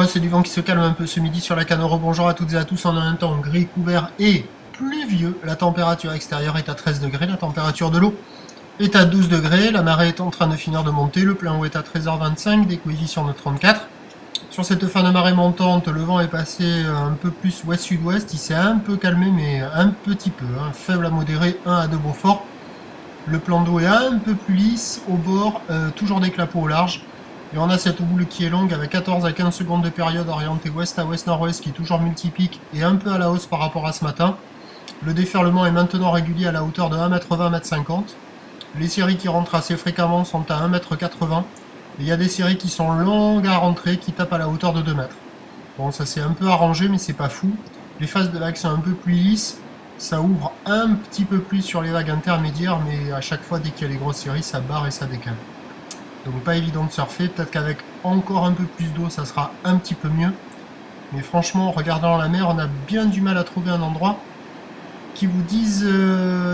c'est du vent qui se calme un peu ce midi sur la Canoro. Bonjour à toutes et à tous. On a un temps gris, couvert et pluvieux. La température extérieure est à 13 degrés. La température de l'eau est à 12 degrés. La marée est en train de finir de monter. Le plein eau est à 13h25, des coefficients de 34. Sur cette fin de marée montante, le vent est passé un peu plus ouest-sud-ouest. Il s'est un peu calmé, mais un petit peu. Faible à modéré, 1 à 2 Beaufort. Le plan d'eau est un peu plus lisse. Au bord, toujours des clapots au large. Et on a cette houle qui est longue avec 14 à 15 secondes de période orientée ouest à ouest-nord-ouest qui est toujours multipique et un peu à la hausse par rapport à ce matin. Le déferlement est maintenant régulier à la hauteur de 1m20, 1m50. Les séries qui rentrent assez fréquemment sont à 1m80. Et il y a des séries qui sont longues à rentrer qui tapent à la hauteur de 2 mètres. Bon, ça s'est un peu arrangé mais c'est pas fou. Les phases de vagues sont un peu plus lisses. Ça ouvre un petit peu plus sur les vagues intermédiaires mais à chaque fois dès qu'il y a les grosses séries ça barre et ça décale. Donc pas évident de surfer, peut-être qu'avec encore un peu plus d'eau ça sera un petit peu mieux. Mais franchement en regardant la mer on a bien du mal à trouver un endroit qui vous dise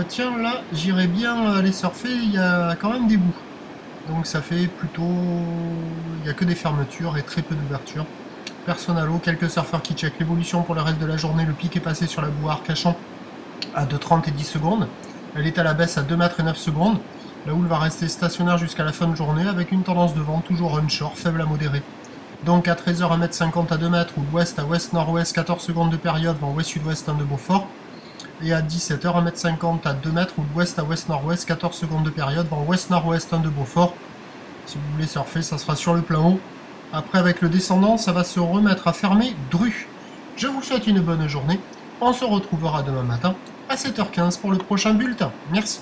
tiens là j'irais bien aller surfer, il y a quand même des bouts. Donc ça fait plutôt... il n'y a que des fermetures et très peu d'ouvertures. Personne à l'eau, quelques surfeurs qui checkent l'évolution pour le reste de la journée. Le pic est passé sur la boue Arcachon à 2,30 et 10 secondes. Elle est à la baisse à 2 mètres et 9 secondes. La houle va rester stationnaire jusqu'à la fin de journée avec une tendance de vent toujours onshore, faible à modéré. Donc à 13h 1m50 à 2 mètres ou ouest à ouest-nord-ouest, 14 secondes de période, vent ouest-sud-ouest 1 de Beaufort. Et à 17h 1m50 à 2 mètres ou ouest à ouest-nord-ouest, 14 secondes de période, vent ouest-nord-ouest 1 de Beaufort. Si vous voulez surfer, ça sera sur le plein haut. Après avec le descendant, ça va se remettre à fermer dru. Je vous souhaite une bonne journée. On se retrouvera demain matin à 7h15 pour le prochain bulletin. Merci.